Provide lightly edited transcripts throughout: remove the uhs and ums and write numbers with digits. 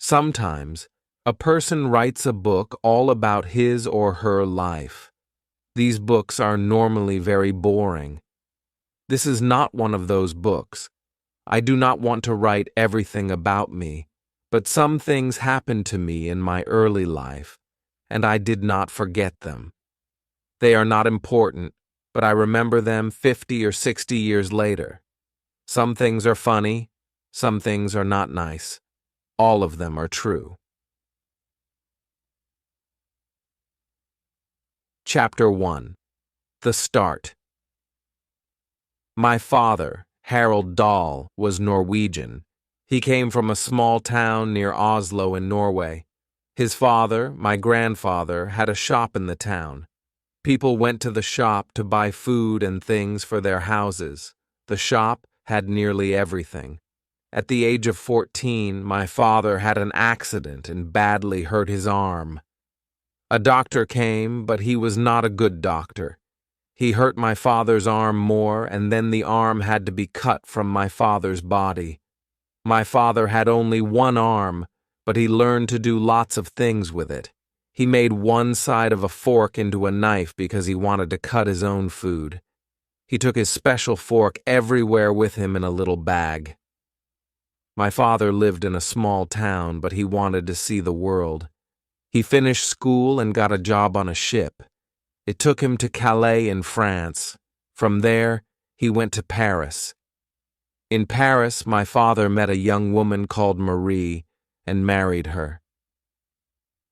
Sometimes, a person writes a book all about his or her life. These books are normally very boring. This is not one of those books. I do not want to write everything about me, but some things happened to me in my early life, and I did not forget them. They are not important, but I remember them 50 or 60 years later. Some things are funny, some things are not nice. All of them are true. Chapter 1. The Start. My father, Harald Dahl, was Norwegian. He came from a small town near Oslo in Norway. His father, my grandfather, had a shop in the town. People went to the shop to buy food and things for their houses. The shop had nearly everything. At the age of 14, my father had an accident and badly hurt his arm. A doctor came, but he was not a good doctor. He hurt my father's arm more, and then the arm had to be cut from my father's body. My father had only one arm, but he learned to do lots of things with it. He made one side of a fork into a knife because he wanted to cut his own food. He took his special fork everywhere with him in a little bag. My father lived in a small town, but he wanted to see the world. He finished school and got a job on a ship. It took him to Calais in France. From there, he went to Paris. In Paris, my father met a young woman called Marie and married her.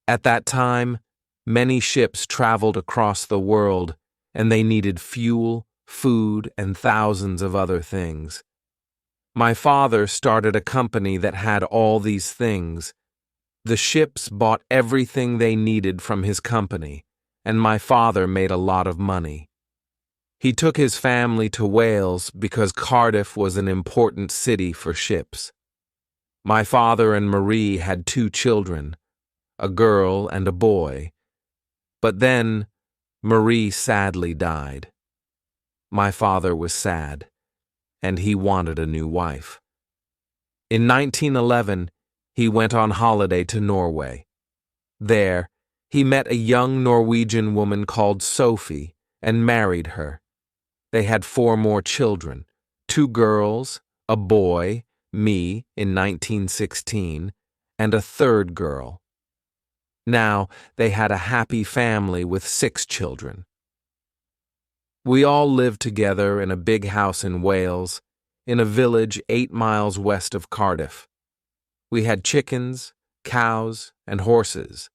At that time, many ships traveled across the world, and they needed fuel, food, and thousands of other things. My father started a company that had all these things. The ships bought everything they needed from his company, and my father made a lot of money. He took his family to Wales because Cardiff was an important city for ships. My father and Marie had 2 children, a girl and a boy. But then, Marie sadly died. My father was sad, and he wanted a new wife. In 1911, he went on holiday to Norway. There, he met a young Norwegian woman called Sophie and married her. They had 4 more children, 2 girls, a boy, me, in 1916, and a 3rd girl. Now, they had a happy family with 6 children. We all lived together in a big house in Wales, in a village 8 miles west of Cardiff. We had chickens, cows, and horses.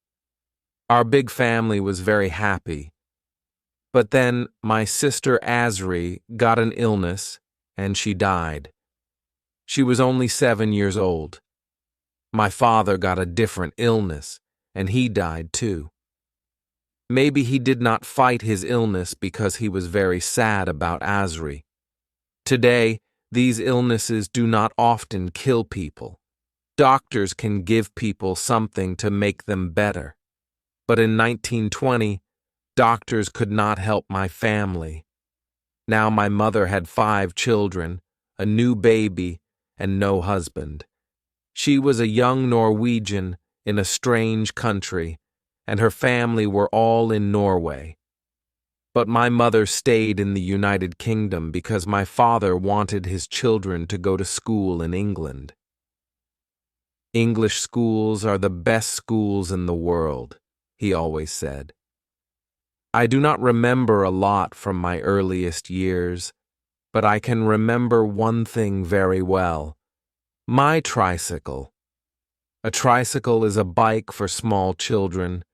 Our big family was very happy. But then my sister Asri got an illness, and she died. She was only 7 years old. My father got a different illness, and he died too. Maybe he did not fight his illness because he was very sad about Asri. Today, these illnesses do not often kill people. Doctors can give people something to make them better. But in 1920, doctors could not help my family. Now my mother had 5 children, a new baby, and no husband. She was a young Norwegian in a strange country, and her family were all in Norway. But my mother stayed in the United Kingdom because my father wanted his children to go to school in England. English schools are the best schools in the world, he always said. I do not remember a lot from my earliest years, but I can remember one thing very well. My tricycle. A tricycle is a bike for small children,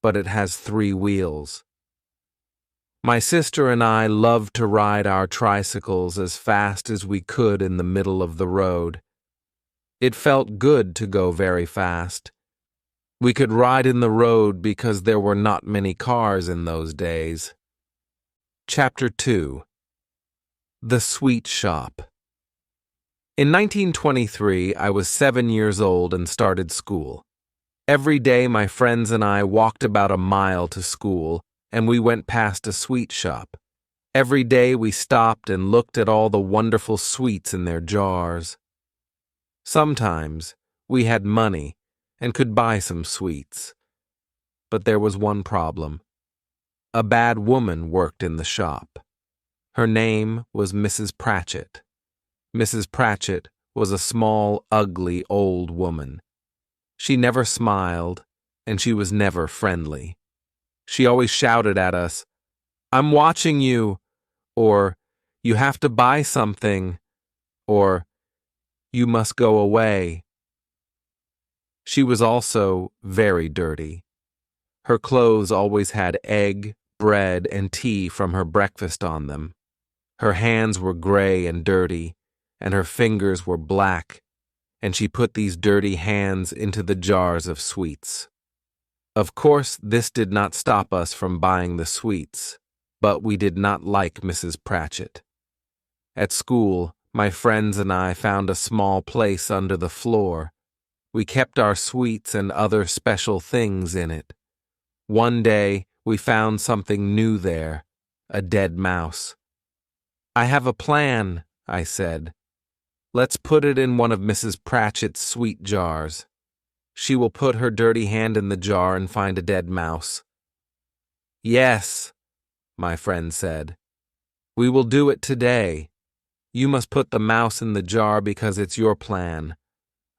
but it has 3 wheels. My sister and I loved to ride our tricycles as fast as we could in the middle of the road. It felt good to go very fast. We could ride in the road because there were not many cars in those days. Chapter 2. The Sweet Shop. In 1923, I was 7 years old and started school. Every day my friends and I walked about a mile to school, and we went past a sweet shop. Every day we stopped and looked at all the wonderful sweets in their jars. Sometimes we had money, and could buy some sweets. But there was one problem. A bad woman worked in the shop. Her name was Mrs. Pratchett. Mrs. Pratchett was a small, ugly, old woman. She never smiled, and she was never friendly. She always shouted at us, "I'm watching you," or "You have to buy something," or "You must go away." She was also very dirty. Her clothes always had egg, bread, and tea from her breakfast on them. Her hands were gray and dirty, and her fingers were black, and she put these dirty hands into the jars of sweets. Of course, this did not stop us from buying the sweets, but we did not like Mrs. Pratchett. At school, my friends and I found a small place under the floor. We kept our sweets and other special things in it. One day, we found something new there, a dead mouse. "I have a plan," I said. "Let's put it in one of Mrs. Pratchett's sweet jars. She will put her dirty hand in the jar and find a dead mouse." "Yes," my friend said. "We will do it today. You must put the mouse in the jar because it's your plan.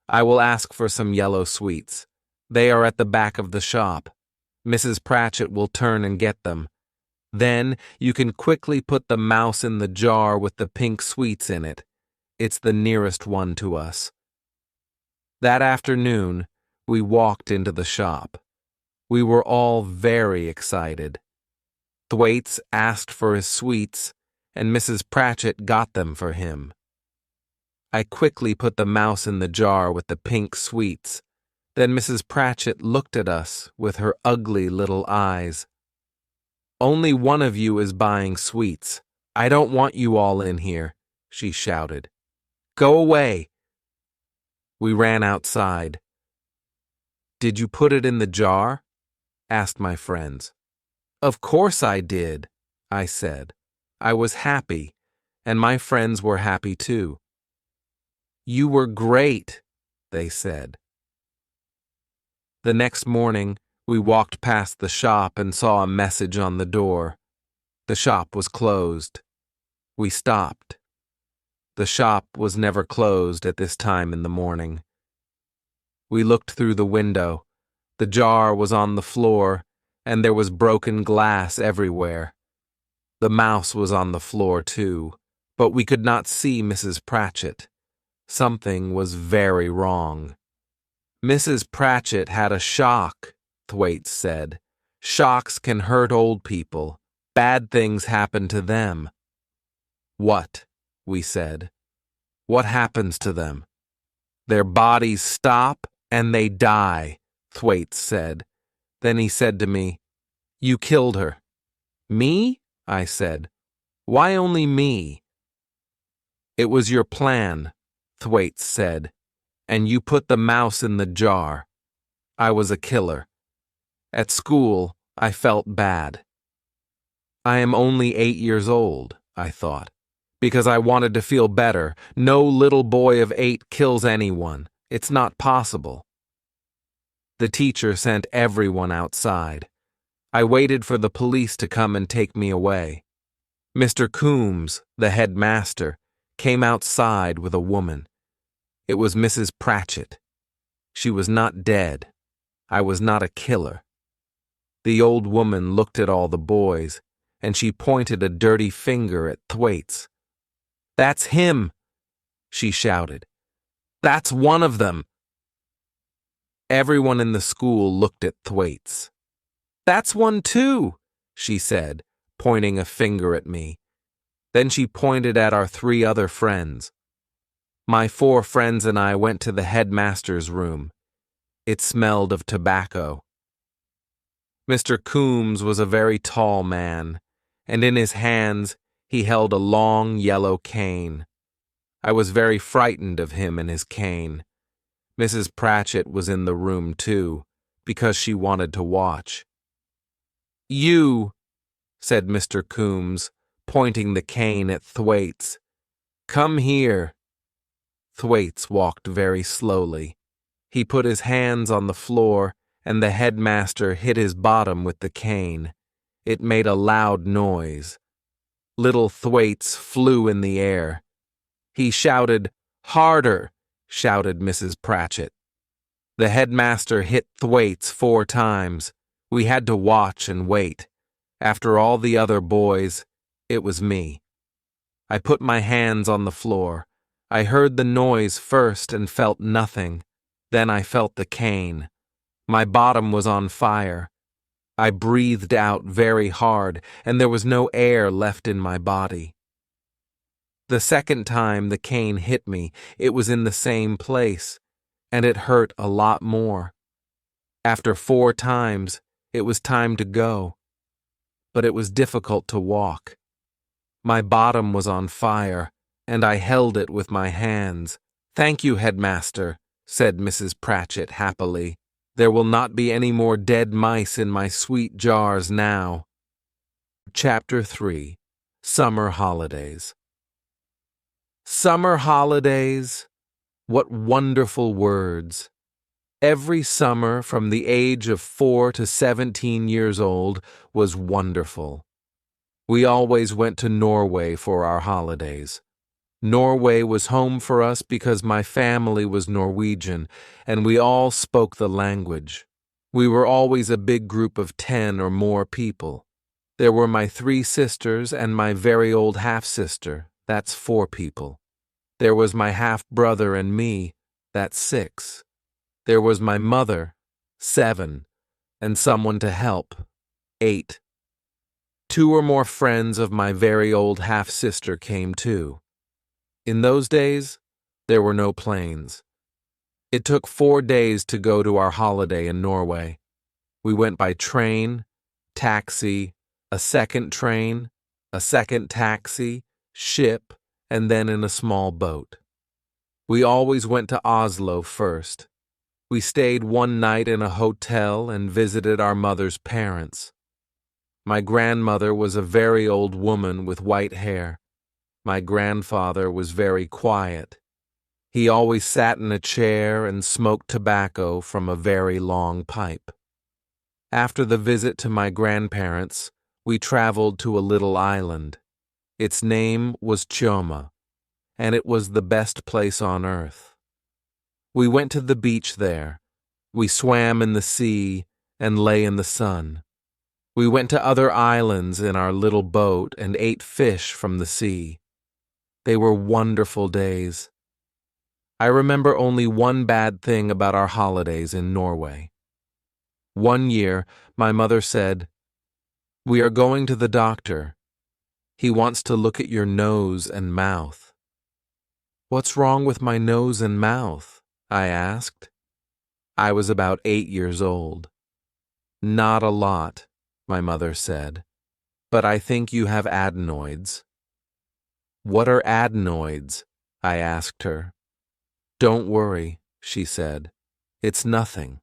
I will ask for some yellow sweets. They are at the back of the shop. Mrs. Pratchett will turn and get them. Then you can quickly put the mouse in the jar with the pink sweets in it. It's the nearest one to us." That afternoon, we walked into the shop. We were all very excited. Thwaites asked for his sweets, and Mrs. Pratchett got them for him. I quickly put the mouse in the jar with the pink sweets. Then Mrs. Pratchett looked at us with her ugly little eyes. "Only one of you is buying sweets. I don't want you all in here," she shouted. "Go away." We ran outside. "Did you put it in the jar?" asked my friends. "Of course I did," I said. I was happy, and my friends were happy too. "You were great," they said. The next morning, we walked past the shop and saw a message on the door. The shop was closed. We stopped. The shop was never closed at this time in the morning. We looked through the window. The jar was on the floor, and there was broken glass everywhere. The mouse was on the floor too, but we could not see Mrs. Pratchett. Something was very wrong. "Mrs. Pratchett had a shock," Thwaites said. "Shocks can hurt old people. Bad things happen to them." "What?" we said. "What happens to them?" "Their bodies stop and they die," Thwaites said. Then he said to me, "You killed her." "Me?" I said. "Why only me?" "It was your plan," Thwaites said, "and you put the mouse in the jar. I was a killer. At school, I felt bad. I am only 8 years old, I thought, because I wanted to feel better. No little boy of 8 kills anyone. It's not possible." The teacher sent everyone outside. I waited for the police to come and take me away. Mr. Coombs, the headmaster, came outside with a woman. It was Mrs. Pratchett. She was not dead. I was not a killer. The old woman looked at all the boys, and she pointed a dirty finger at Thwaites. "That's him," she shouted. "That's one of them." Everyone in the school looked at Thwaites. "That's one too," she said, pointing a finger at me. Then she pointed at our 3 other friends. My 4 friends and I went to the headmaster's room. It smelled of tobacco. Mr. Coombs was a very tall man, and in his hands he held a long yellow cane. I was very frightened of him and his cane. Mrs. Pratchett was in the room too, because she wanted to watch. "You," said Mr. Coombs, pointing the cane at Thwaites. "Come here." Thwaites walked very slowly. He put his hands on the floor, and the headmaster hit his bottom with the cane. It made a loud noise. Little thwaites flew in the air. He shouted, "Harder!" shouted Mrs. Pratchett. The headmaster hit thwaites 4 times. We had to watch and wait. After all the other boys, it was me. I put my hands on the floor. I heard the noise first and felt nothing. Then I felt the cane. My bottom was on fire. I breathed out very hard, and there was no air left in my body. The second time the cane hit me, it was in the same place, and it hurt a lot more. After 4 times, it was time to go, but it was difficult to walk. My bottom was on fire, and I held it with my hands. "Thank you, headmaster," said Mrs. Pratchett happily. "There will not be any more dead mice in my sweet jars now." Chapter 3. Summer Holidays. Summer holidays! What wonderful words! Every summer from the age of 4 to 17 years old was wonderful. We always went to Norway for our holidays. Norway was home for us because my family was Norwegian, and we all spoke the language. We were always a big group of 10 or more people. There were my 3 sisters and my very old half-sister, that's 4 people. There was my half-brother and me, that's 6. There was my mother, 7, and someone to help, 8. 2 or more friends of my very old half-sister came too. In those days, there were no planes. It took 4 days to go to our holiday in Norway. We went by train, taxi, a second train, a second taxi, ship, and then in a small boat. We always went to Oslo first. We stayed 1 night in a hotel and visited our mother's parents. My grandmother was a very old woman with white hair. My grandfather was very quiet. He always sat in a chair and smoked tobacco from a very long pipe. After the visit to my grandparents, we traveled to a little island. Its name was Tjøme, and it was the best place on earth. We went to the beach there. We swam in the sea and lay in the sun. We went to other islands in our little boat and ate fish from the sea. They were wonderful days. I remember only one bad thing about our holidays in Norway. One year, my mother said, "We are going to the doctor. He wants to look at your nose and mouth." "What's wrong with my nose and mouth?" I asked. I was about 8 years old. "Not a lot," my mother said, "but I think you have adenoids." "What are adenoids?" I asked her. "Don't worry," she said. "It's nothing."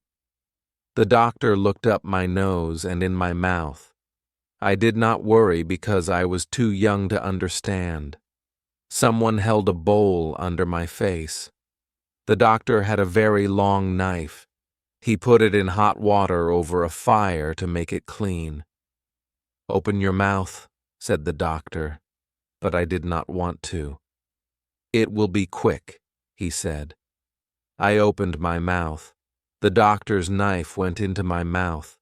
The doctor looked up my nose and in my mouth. I did not worry because I was too young to understand. Someone held a bowl under my face. The doctor had a very long knife. He put it in hot water over a fire to make it clean. "Open your mouth," said the doctor, but I did not want to. "It will be quick," he said. I opened my mouth. The doctor's knife went into my mouth.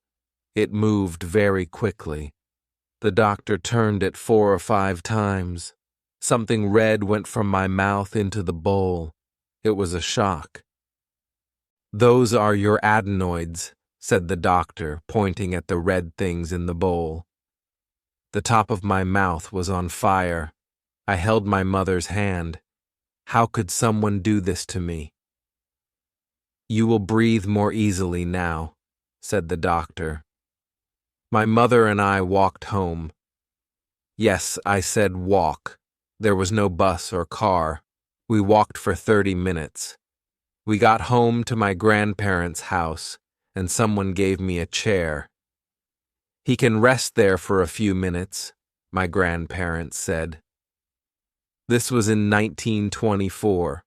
It moved very quickly. The doctor turned it 4 or 5 times. Something red went from my mouth into the bowl. It was a shock. "Those are your adenoids," said the doctor, pointing at the red things in the bowl. The top of my mouth was on fire. I held my mother's hand. How could someone do this to me? "You will breathe more easily now," said the doctor. My mother and I walked home. Yes, I said walk. There was no bus or car. We walked for 30 minutes. We got home to my grandparents' house, and someone gave me a chair. "He can rest there for a few minutes," my grandparents said. This was in 1924.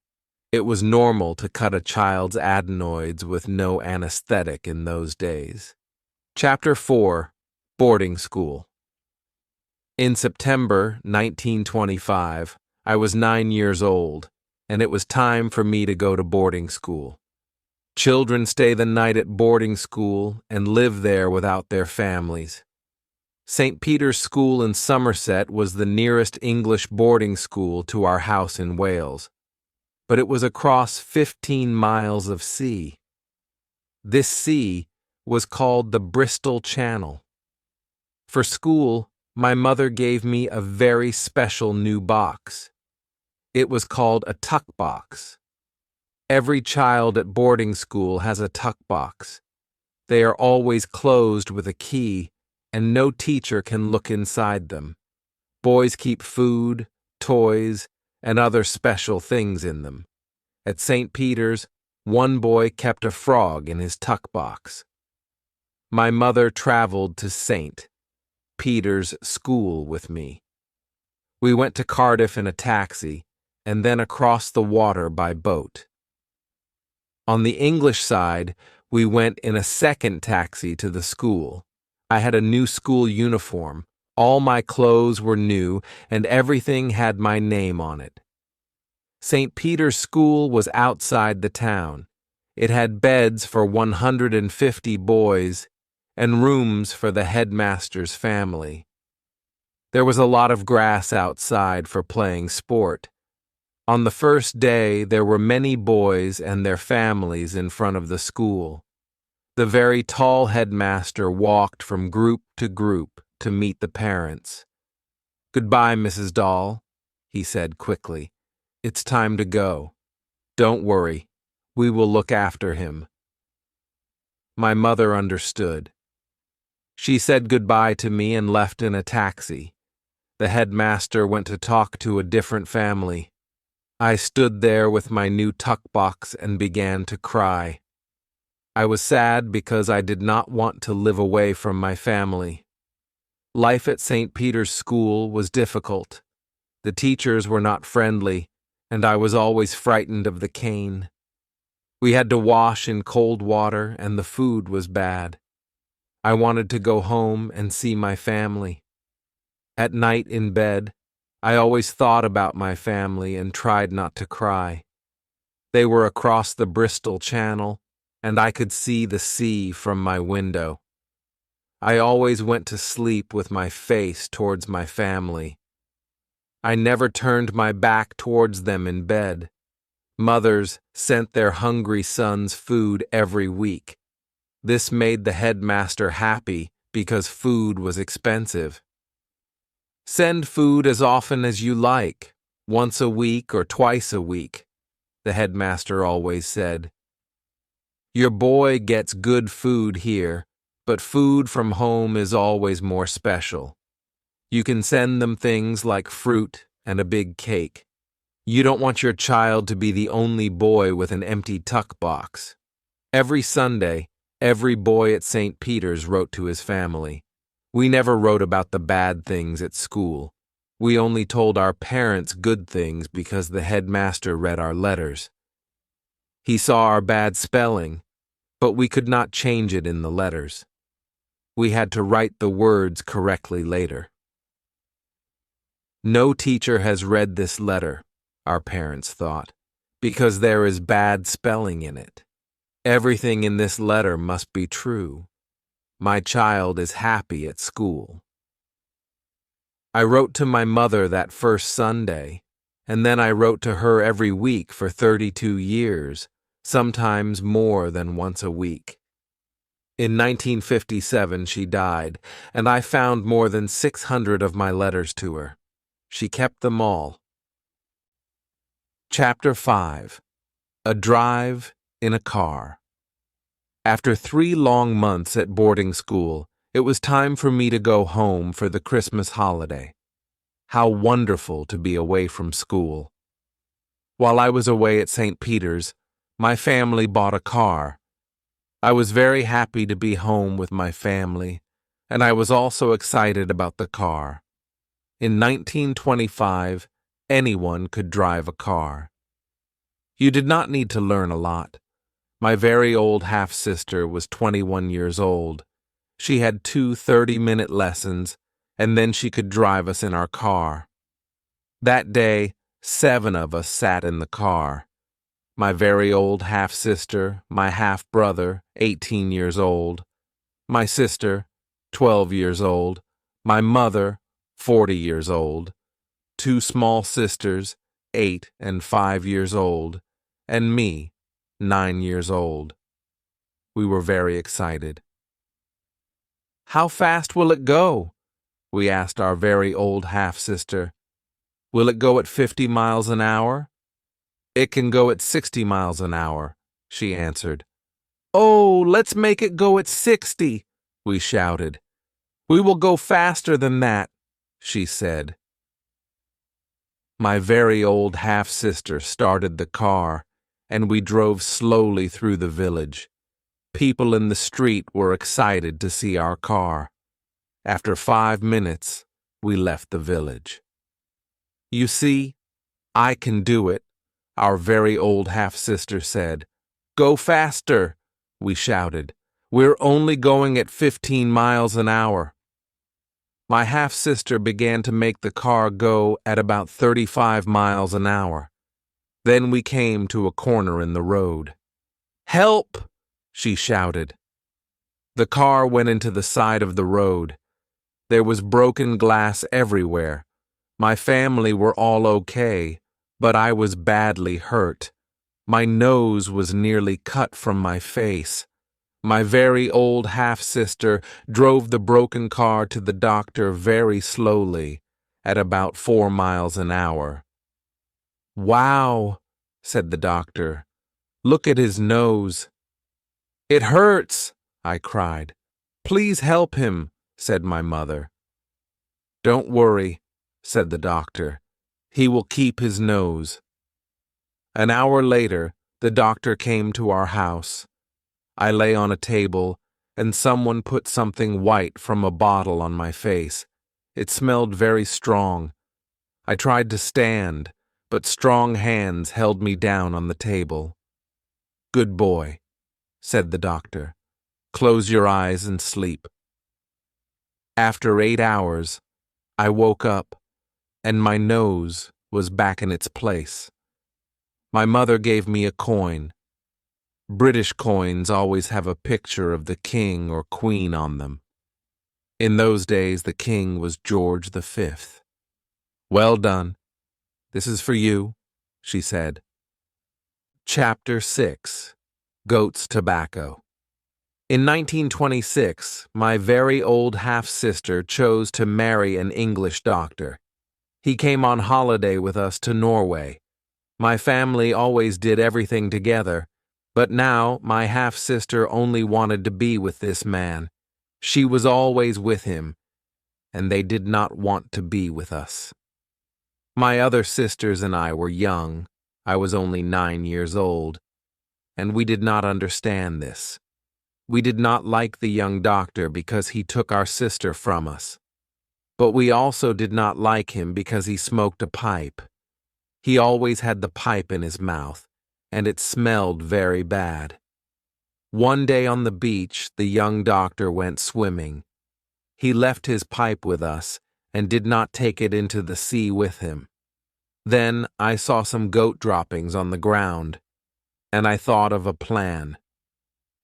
It was normal to cut a child's adenoids with no anesthetic in those days. Chapter 4. Boarding School. In September 1925, I was 9 years old, and it was time for me to go to boarding school. Children stay the night at boarding school and live there without their families. St. Peter's School in Somerset was the nearest English boarding school to our house in Wales, but it was across 15 miles of sea. This sea was called the Bristol Channel. For school, my mother gave me a very special new box. It was called a tuck box. Every child at boarding school has a tuck box. They are always closed with a key, and no teacher can look inside them. Boys keep food, toys, and other special things in them. At St. Peter's, one boy kept a frog in his tuck box. My mother traveled to St. Peter's School with me. We went to Cardiff in a taxi, and then across the water by boat. On the English side, we went in a second taxi to the school. I had a new school uniform. All my clothes were new, and everything had my name on it. St. Peter's School was outside the town. It had beds for 150 boys and rooms for the headmaster's family. There was a lot of grass outside for playing sport. On the first day, there were many boys and their families in front of the school. The very tall headmaster walked from group to meet the parents. "Goodbye, Mrs. Dahl," he said quickly. "It's time to go. Don't worry. We will look after him." My mother understood. She said goodbye to me and left in a taxi. The headmaster went to talk to a different family. I stood there with my new tuck box and began to cry. I was sad because I did not want to live away from my family. Life at St. Peter's School was difficult. The teachers were not friendly, and I was always frightened of the cane. We had to wash in cold water, and the food was bad. I wanted to go home and see my family. At night in bed, I always thought about my family and tried not to cry. They were across the Bristol Channel, and I could see the sea from my window. I always went to sleep with my face towards my family. I never turned my back towards them in bed. Mothers sent their hungry sons food every week. This made the headmaster happy because food was expensive. "Send food as often as you like, once a week or twice a week," the headmaster always said. "Your boy gets good food here, but food from home is always more special. You can send them things like fruit and a big cake. You don't want your child to be the only boy with an empty tuck box." Every Sunday, every boy at St. Peter's wrote to his family. We never wrote about the bad things at school. We only told our parents good things because the headmaster read our letters. He saw our bad spelling, but we could not change it in the letters. We had to write the words correctly later. No teacher has read this letter, our parents thought, because there is bad spelling in it. Everything in this letter must be true. My child is happy at school. I wrote to my mother that first Sunday, and then I wrote to her every week for 32 years, sometimes more than once a week. In 1957 she died, and I found more than 600 of my letters to her. She kept them all. Chapter 5. A Drive in a Car. After 3 long months at boarding school, it was time for me to go home for the Christmas holiday. How wonderful to be away from school. While I was away at St. Peter's, my family bought a car. I was very happy to be home with my family, and I was also excited about the car. In 1925, anyone could drive a car. You did not need to learn a lot. My very old half-sister was 21 years old. She had 2 30-minute lessons, and then she could drive us in our car. That day, 7 of us sat in the car. My very old half-sister, my half-brother, 18 years old, my sister, 12 years old, my mother, 40 years old, 2 small sisters, 8 and 5 years old, and me, 9 years old. We were very excited. "How fast will it go?" we asked our very old half-sister. "Will it go at 50 miles an hour?" "It can go at 60 miles an hour," she answered. "Oh, let's make it go at 60, we shouted. "We will go faster than that," she said. My very old half-sister started the car, and we drove slowly through the village. People in the street were excited to see our car. After 5 minutes, we left the village. "You see, I can do it," our very old half-sister said. "Go faster," we shouted. "We're only going at 15 miles an hour." My half-sister began to make the car go at about 35 miles an hour. Then we came to a corner in the road. "Help!" she shouted. The car went into the side of the road. There was broken glass everywhere. My family were all okay, but I was badly hurt. My nose was nearly cut from my face. My very old half-sister drove the broken car to the doctor very slowly, at about 4 miles an hour. "Wow," said the doctor. "Look at his nose." "It hurts," I cried. "Please help him," said my mother. "Don't worry," said the doctor. "He will keep his nose." An hour later, the doctor came to our house. I lay on a table, and someone put something white from a bottle on my face. It smelled very strong. I tried to stand, but strong hands held me down on the table. "Good boy," said the doctor. "Close your eyes and sleep." After 8 hours, I woke up, and my nose was back in its place. My mother gave me a coin. British coins always have a picture of the king or queen on them. In those days, the king was George V. "Well done. This is for you," she said. Chapter 6. Goat's Tobacco. In 1926, my very old half-sister chose to marry an English doctor. He came on holiday with us to Norway. My family always did everything together, but now my half-sister only wanted to be with this man. She was always with him, and they did not want to be with us. My other sisters and I were young. I was only 9 years old, and we did not understand this. We did not like the young doctor because he took our sister from us. But we also did not like him because he smoked a pipe. He always had the pipe in his mouth, and it smelled very bad. One day on the beach, the young doctor went swimming. He left his pipe with us and did not take it into the sea with him. Then I saw some goat droppings on the ground, and I thought of a plan.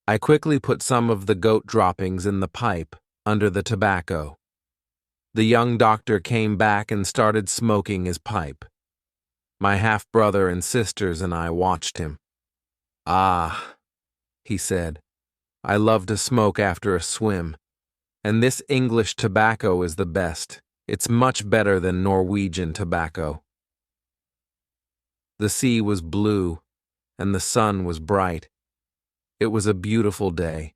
I quickly put some of the goat droppings in the pipe under the tobacco. The young doctor came back and started smoking his pipe. My half-brother and sisters and I watched him. "Ah," he said, "I love to smoke after a swim, and this English tobacco is the best. It's much better than Norwegian tobacco." The sea was blue, and the sun was bright. It was a beautiful day.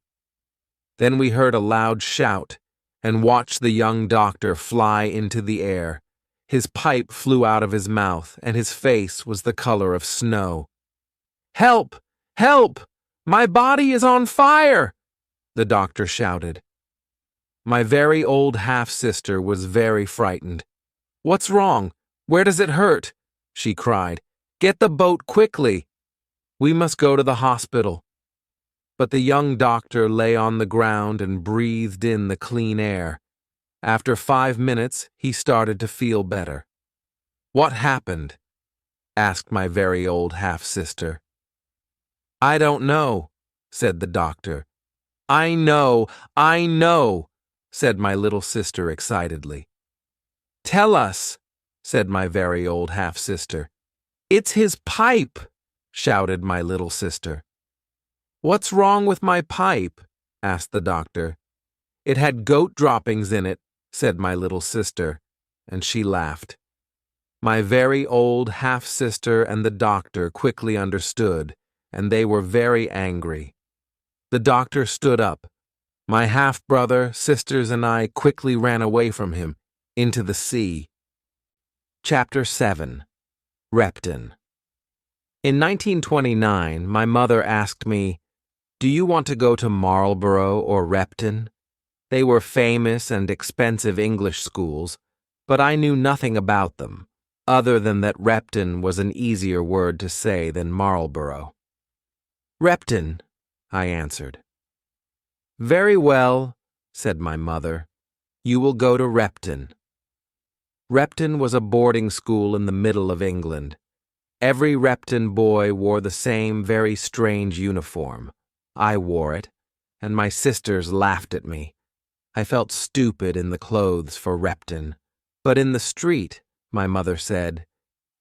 Then we heard a loud shout and watched the young doctor fly into the air. His pipe flew out of his mouth, and his face was the color of snow. "Help! Help! My body is on fire!" the doctor shouted. My very old half-sister was very frightened. "What's wrong? Where does it hurt?" she cried. "Get the boat quickly!" We must go to the hospital." But the young doctor lay on the ground and breathed in the clean air. After 5 minutes, he started to feel better. "What happened?" asked my very old half-sister. "I don't know," said the doctor. I know," said my little sister excitedly. "Tell us," said my very old half-sister. "It's his pipe," shouted my little sister. "What's wrong with my pipe?" asked the doctor. "It had goat droppings in it," said my little sister, and she laughed. My very old half-sister and the doctor quickly understood, and they were very angry. The doctor stood up. My half-brother, sisters, and I quickly ran away from him, into the sea. Chapter 7. Repton. In 1929, my mother asked me, "Do you want to go to Marlborough or Repton?" They were famous and expensive English schools, but I knew nothing about them, other than that Repton was an easier word to say than Marlborough. "Repton," I answered. "Very well," said my mother. "You will go to Repton." Repton was a boarding school in the middle of England. Every Repton boy wore the same very strange uniform. I wore it, and my sisters laughed at me. I felt stupid in the clothes for Repton. But in the street, my mother said,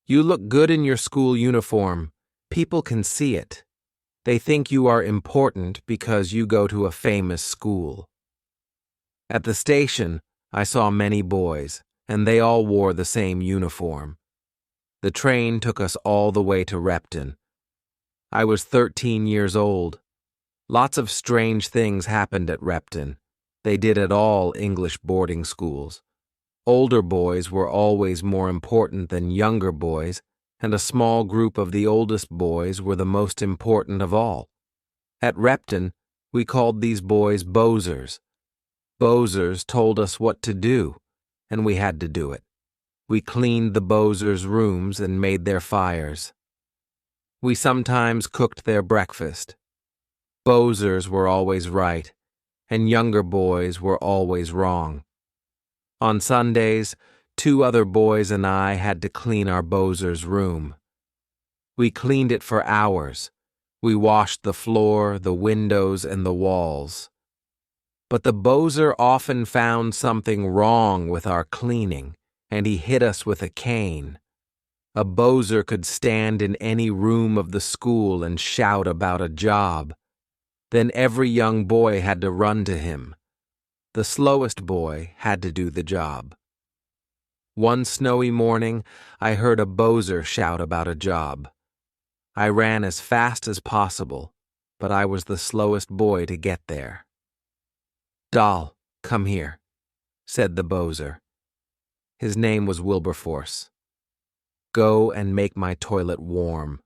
"You look good in your school uniform. People can see it. They think you are important because you go to a famous school." At the station, I saw many boys, and they all wore the same uniform. The train took us all the way to Repton. I was 13 years old. Lots of strange things happened at Repton. They did at all English boarding schools. Older boys were always more important than younger boys, and a small group of the oldest boys were the most important of all. At Repton, we called these boys bozers. Bozers told us what to do, and we had to do it. We cleaned the bozers' rooms and made their fires. We sometimes cooked their breakfast. Bozers were always right, and younger boys were always wrong. On Sundays, 2 other boys and I had to clean our bozer's room. We cleaned it for hours. We washed the floor, the windows, and the walls. But the bozer often found something wrong with our cleaning, and he hit us with a cane. A bozer could stand in any room of the school and shout about a job. Then every young boy had to run to him. The slowest boy had to do the job. One snowy morning, I heard a bozer shout about a job. I ran as fast as possible, but I was the slowest boy to get there. "Doll, come here," said the bozer. His name was Wilberforce. "Go and make my toilet warm."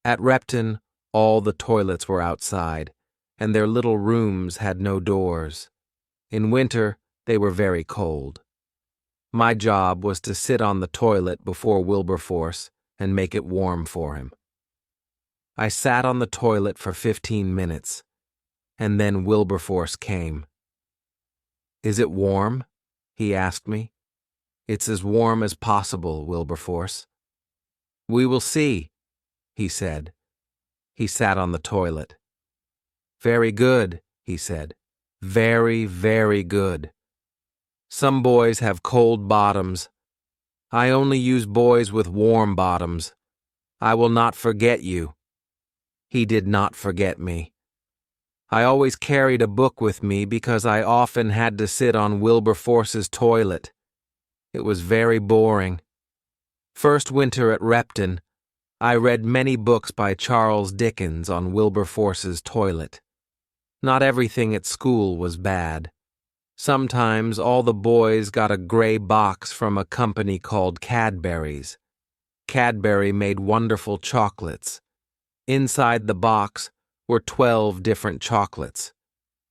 At Repton, all the toilets were outside, and their little rooms had no doors. In winter, they were very cold. My job was to sit on the toilet before Wilberforce and make it warm for him. I sat on the toilet for 15 minutes, and then Wilberforce came. "Is it warm?" he asked me. "It's as warm as possible, Wilberforce." "We will see," he said. He sat on the toilet. "Very good," he said. "Very, very good. Some boys have cold bottoms. I only use boys with warm bottoms. I will not forget you." He did not forget me. I always carried a book with me because I often had to sit on Wilberforce's toilet. It was very boring. First winter at Repton, I read many books by Charles Dickens on Wilberforce's toilet. Not everything at school was bad. Sometimes all the boys got a gray box from a company called Cadbury's. Cadbury made wonderful chocolates. Inside the box were 12 different chocolates.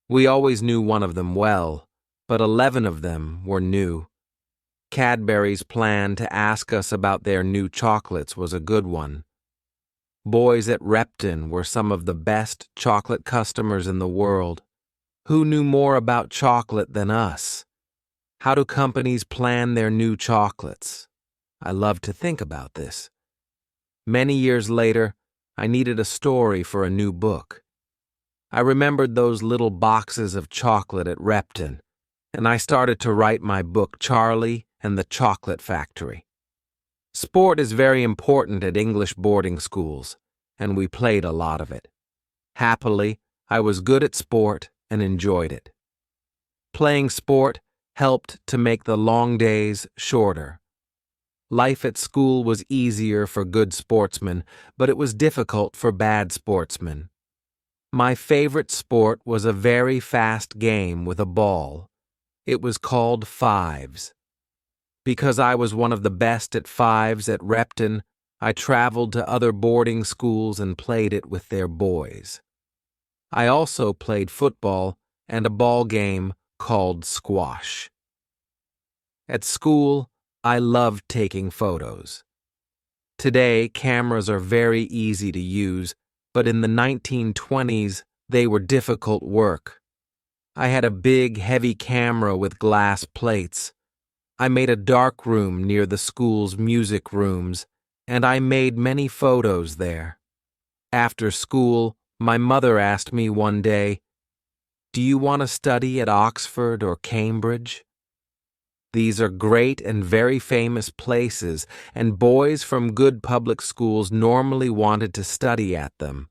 We always knew one of them well, but 11 of them were new. Cadbury's plan to ask us about their new chocolates was a good one. Boys at Repton were some of the best chocolate customers in the world. Who knew more about chocolate than us? How do companies plan their new chocolates? I love to think about this. Many years later, I needed a story for a new book. I remembered those little boxes of chocolate at Repton, and I started to write my book, Charlie and the Chocolate Factory. Sport is very important at English boarding schools, and we played a lot of it. Happily, I was good at sport and enjoyed it. Playing sport helped to make the long days shorter. Life at school was easier for good sportsmen, but it was difficult for bad sportsmen. My favorite sport was a very fast game with a ball. It was called fives. Because I was one of the best at fives at Repton, I traveled to other boarding schools and played it with their boys. I also played football and a ball game called squash. At school, I loved taking photos. Today, cameras are very easy to use, but in the 1920s, they were difficult work. I had a big, heavy camera with glass plates. I made a dark room near the school's music rooms, and I made many photos there. After school, my mother asked me one day, "Do you want to study at Oxford or Cambridge?" These are great and very famous places, and boys from good public schools normally wanted to study at them,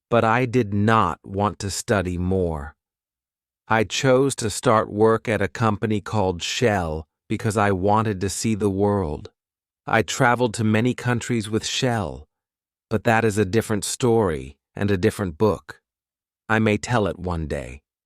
but I did not want to study more. I chose to start work at a company called Shell because I wanted to see the world. I traveled to many countries with Shell, but that is a different story and a different book. I may tell it one day.